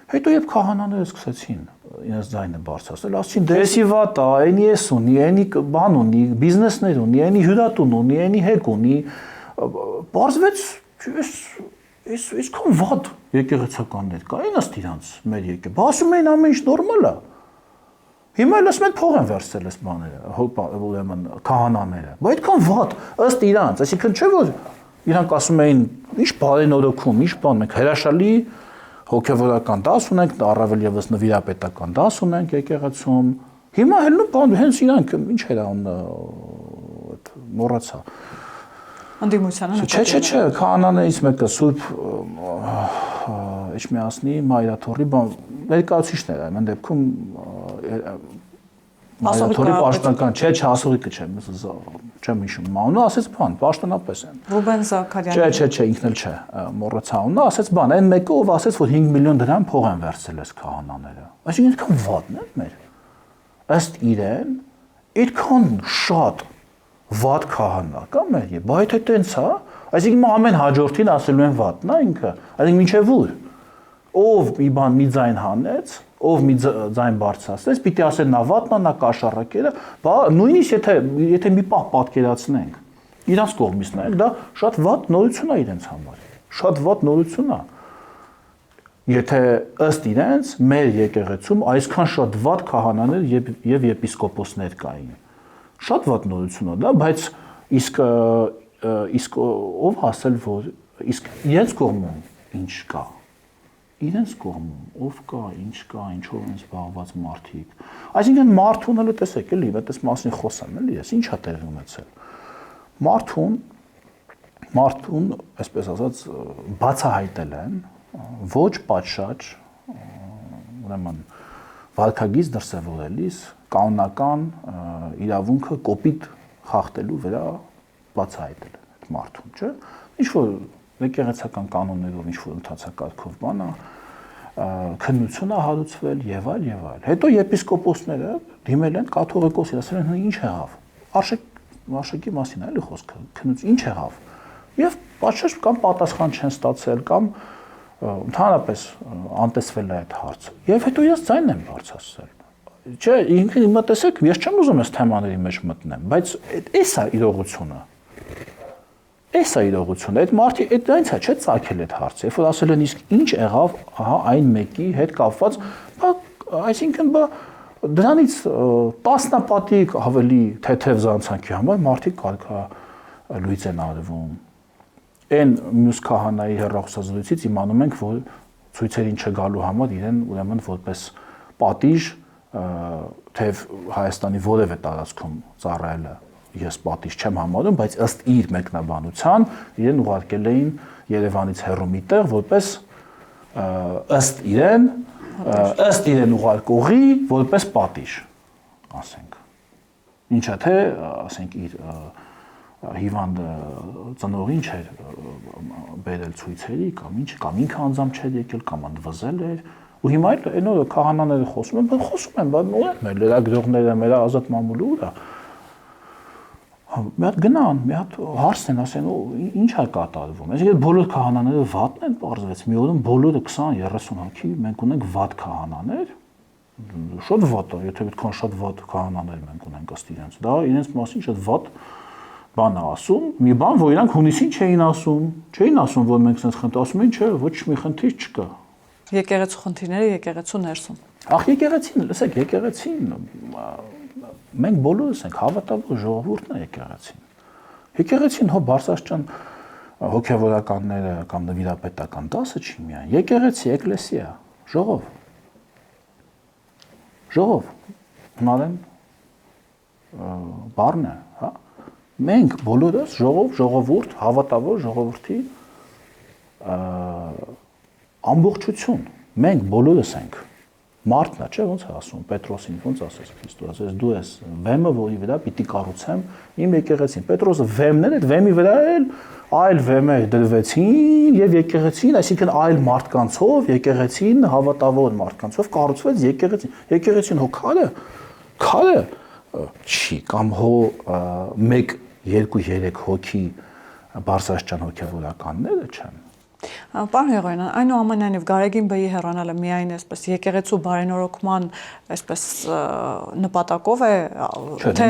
Հետո երբ քահանաները սկսեցին իրենց ձայնը բարձրացնել, ասեցին, դե էսի վատ է, այնի էս ունի, այնի բան ունի, բիզնեսներ ունի, այնի հյուրատուն ունի, այնի հեկ ունի, բարձվեց այսքան վատ եկեղեցականներ կա, այն ըստ իրանց մեր եկե։ Ասում էին ամեն ինչ նորմալ է։ Հիմա էլ ասում են փող են վերցրել այս բաները, ուրեմն քահանաները։ Բայց այդքան վատ ըստ իրանց, այսինքն չէ որ իրանք ասում էին ինչ բարենորոգում, ինչ բան, մենք հրաշալի հոգևորական դաս ունենք, առավել եւս նվիրապետական դաս ունենք եկեղեցում։ Հիմա հենց բան, հենց իրանք ինչ էր ան մոռացա։ Անդիմությանը Չէ, քահանաներից մեկը Սուրբ Էջմիածնի Մայրաթորի բան ներկայացուցիչներ են, այն դեպքում Մայրաթորի պաշտոնական, չէ, ասողիկը չեմ հիշում անունը, ասեց բան, պաշտոնապես են։ Ռուբեն Զաքարյանը։ Չէ, ինքն էլ չէ, մոռացա անունը, ասեց բան, այն մեկը ով ասեց, որ 5 միլիոն դրամ փող են վերցրել այս քահանաները։ Այսինքն այդքան վատն է մեր։ Ըստ իրեն, այդքան շատ վատ քահանա կա մեր, բայց թե տենց է, այսինքն ամեն հաջորդին ասելու են վատն է ինքը, այսինքն մինչև ուր, ով մի բան մի ձայն հանեց, ով մի ձայն բարձրացրեց, պիտի ասեն նա վատն է, նա կաշառակերը, նույնիսկ եթե մի պահ պատկերացնենք, իրանց կողմից նայենք, դա շատ վատ նորություն է իրենց համար, շատ վատ նորություն է, եթե ըստ իրենց մեր եկեղեցում այսքան շատ վատ քահանաներ եւ եպիսկոպոսներ կային։ Շատ վատ նորություն է դա, բայց իսկ ով ասել որ իսկ իրենց կողմում ինչ կա։ Իրենց կողմում ով կա, ինչով են զբաղված մարդիկ։ Այսինքն մարդուն էլ տեսեք էլի, այդպես մասին խոսեմ էլի, ես ինչա տեղի ունեցել։ Մարդուն, այսպես ասած, բացահայտել են ոչ պատշաճ, ուրեմն վարքագիծ դրսևորելիս կանոնական իրավունքը կոպիտ խախտելու վրա բացահայտել այդ մարդուն, չէ՞։ Ինչ որ եկեղեցական կանոններով, ինչ որ ընթացակարգով բան է, քննություն է հարուցվել եւ այլ։ Հետո եպիսկոպոսները դիմել են կաթողիկոսի, ասել են ինչ եղավ։ Արշակի մասին է էլի խոսքը, քննություն ինչ եղավ։ Եվ պատշաճ կամ պատասխան չեն ստացել կամ ընդհանրապես անտեսվել է այդ հարցը։ Եւ հետո ես ձայնն եմ բարձրացրել։ Չէ, ինքն հիմա տեսեք, ես չեմ ուզում այս թեմաների մեջ մտնեմ, բայց էս է իրողությունը։ Այդ մարդի այնց է, չէ՞ ծագել այդ հարցը։ Երբ որ ասել են իսկ ինչ եղավ, ահա այն մեկի հետ կապված, այսինքն դրանից տասնապատիկ ավելի թեթև զանցանքի համար մարդիկ կարգալույծ են արվում։ Այն մյուս քահանայի հեռախոսազրույցից իմանում ենք, որ ցույցերին չգալու համար իրեն ուրեմն որպես պատիժ թեև Հայաստանի որևէ տարածքում ծառայելը ես պատիժ չեմ համարում, բայց ըստ իր մեկնաբանության իրեն ուղարկել էին Երևանից հեռու մի տեղ, որպես ըստ իրեն ուղարկողի որպես պատիժ, ասենք։ Ինչա թե, ասենք, իր հիվանդ ծնողին չէր բերել ցույցերի կամ ինքը անձամբ չէր եկել կամ ընդվզել էր ու հիմա այն օրը քահանաները խոսում են, բայց մեր լրագրողները, մեր ազատ մամուլը ուր է։ Մի հատ գնան, մի հատ հարցն են ասեն, ինչ է կատարվում։ Այսինքն բոլոր քահանաները վատն են, պարզվեց։ Մի օրում բոլորը 20-30 հոգի մենք ունենք վատ քահանաներ։ Շատ վատ է, եթե այդքան շատ վատ քահանաներ մենք ունենք ըստ իրենց։ Դա իրենց մասին շատ վատ բան է ասում, մի բան, որ իրանք հունիսին չէին ասում, որ մենք sense խնդրում, ասում են, չէ, ոչ մի խնդիր չկա։ Եկեղեցու խնդիրները եկեղեցու ներսում։ Ախ, եկեղեցին, լսեք, եկեղեցին մենք բոլորս ենք հավատավոր ժողովուրդն է եկեղեցին։ Եկեղեցին հո Բարսաշճան հոգևորականները կամ նվիրապետական դասը չի միայն։ Եկեղեցի, էկլեսիա, ժողով։ Հունարեն բառն է, հա։ Մենք բոլորս ժողովուրդ, հավատավոր ժողովրդի ամբողջություն, մենք բոլորս ենք, մարդն է, չէ, ոնց է ասում, Պետրոսին, ոնց ասես Քրիստոս, ասես դու ես վեմը, որի վրա պիտի կառուցեմ իմ եկեղեցին, Պետրոսը վեմն էր, այդ վեմի վրա էլ այլ վեմեր դրվեցին եւ եկեղեցին, այսինքն այլ մարդկանցով, եկեղեցին հավատավոր մարդկանցով կառուցվեց եկեղեցին հո քարը չի, կամ հո 1, 2, 3 հոգի Բարսաշճան հոգևորականները չեն։ Պարոն Եղոյան, այնուամենայնիվ Գարեգին Բ-ի հեռանալը միայն այսպես եկեղեցու բարենորոգման այսպես նպատակով է, թե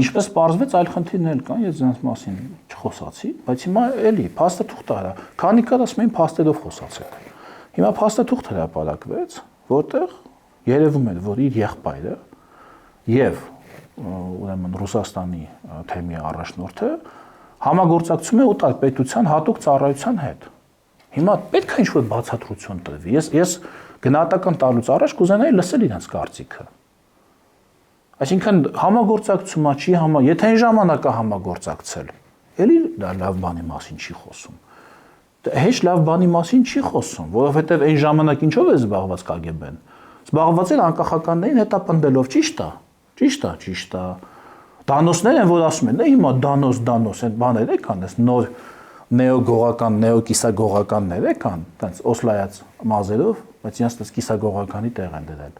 ինչպես պարզվեց այլ խնդիրներ կան, ես դրանց մասին չխոսացի, բայց հիմա էլի փաստաթուղթ արա, քանի կար ասում էին փաստերով խոսացեք։ Հիմա փաստաթուղթ հրապարակվեց, որտեղ երևում է, որ իր եղբայրը եւ ուրեմն Ռուսաստանի թեմի առաջնորդը համագործակցում է օտար պետության հատուկ ծառայության հետ։ Հիմա պետք է ինչ-որ բացատրություն տրվի։ Ես գնահատական տալուց առաջ կուզենայի լսել իրենց կարծիքը։ Այսինքն համագործակցումա չի եթե այն ժամանակ է համագործակցել, էլի դա լավ բանի մասին չի խոսում։ Հեչ լավ բանի մասին չի խոսում, որովհետև այն ժամանակ ինչով է զբաղված KGB-ն։ Զբաղված էր անկախականներին հետապնդելով, ճիշտ է։ Դանոսներ են, որ ասում են, հիմա դանոս, այդ բաներ եկան, այս նոր նեոգողական, նեոկիսագողականներ եկան, տենց օսլայած մազերով, բայց իրենց տես կիսագողականի տեղ են դրել։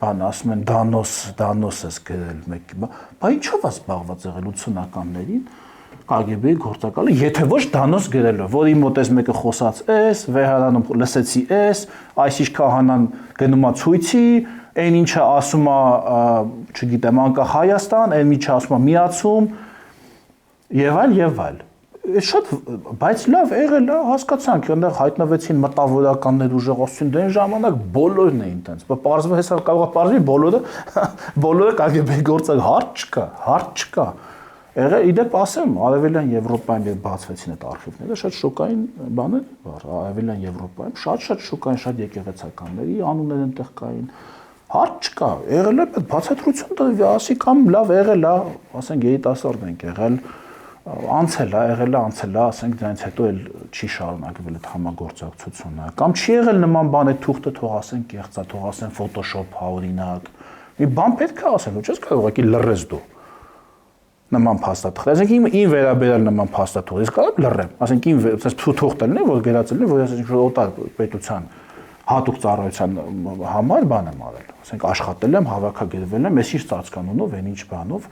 Բան ասում են դանոս ես գրել մեկի, բա ինչով է զբաղված եղել 80-ականներին KGB-ի գործակալը, եթե ոչ դանոս գրելով, որի մոտ էս մեկը խոսած էս, վեհարանում լսեցի էս, այսիշ քահանան գնում է ցույցի, այն ինչը ասում է, չգիտեմ, անկախ Հայաստան, այն ինչը ասում է միացում եւ այլ։ Շատ, բայց լավ եղել է, հասկացանք, այնտեղ հայտնվեցին մտավորականներ ուժեղացություն, դեն ժամանակ բոլորն էին տենց։ Պարզվում է, հեսա կարող է պարզվի բոլորը KGB-ի գործակ հարց չկա։ Իդեպ ասեմ, Արևելյան Եվրոպայում երբ բացվեցին այդ արխիվները, շատ շոկային բաներ բար, Արևելյան Եվրոպայում շատ շոկային, շատ եկեղեցականների անուններ այնտեղ կային։ Հարց չկա, եղել է բացատրություն տրվի, ասի կամ լավ եղել է, ասենք երիտասարդ ենք եղել, անցել է, ասենք դրանից հետո էլ չի շարունակվել այդ համագործակցությունը, կամ չի եղել նման բան, այդ թուղթը թող ասեն կեղծա, թող ասեն Photoshop օրինակ։ Մի բան պետք է ասեն, ոչ ես կարող եկի լռես դու։ Նման փաստաթղթ, այսինքն ին վերաբերյալ նման փաստաթղթ, ես կարող եմ լռեմ, ասենք ին թուղթ լինի, որ գերացել լինի, որ ես ինչ-որ օտար պետության հատուկ ծառայության համար բան եմ արել, ասենք աշխատել եմ, հավաքագրվել եմ, ես ինչ ծածկանունով, այն ինչ բանով,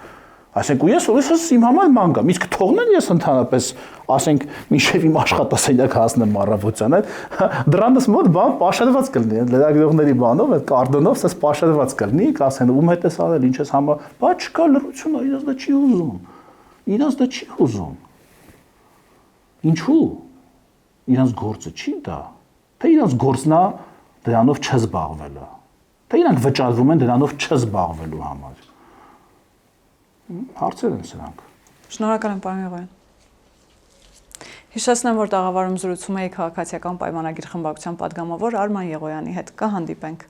ասենք ու ես իմ համար ման գամ, իսկ թողնեն ես ընդհանրապես, ասենք մինչև իմ աշխատասենյակ հասնեմ առավոտյան, դրանից մոտ բան պաշարված կլինի, լրագրողների բանով, այդ կարդոնով սես պաշարված կլինի, կասեն ում հետ ես արել, ինչ ես համար, բա չկա լրություն, իրենց դա չի ուզում։ Ինչու՞։ Իրենց գործը չի դա, թե իրենց գործն է դրանով չզբաղվելը, թե իրանք վճարվում են դրանով չզբաղվելու համար։ Հարցեր են սրանք։ Շնորհակալ եմ, պարոն Եղոյան։ Հիշեցնեմ, որ տաղավարում զրուցում էի քաղաքացիական պայմանագիր խմբակցության պատգամավոր Արման Եղոյանի հետ։ Կհանդիպենք։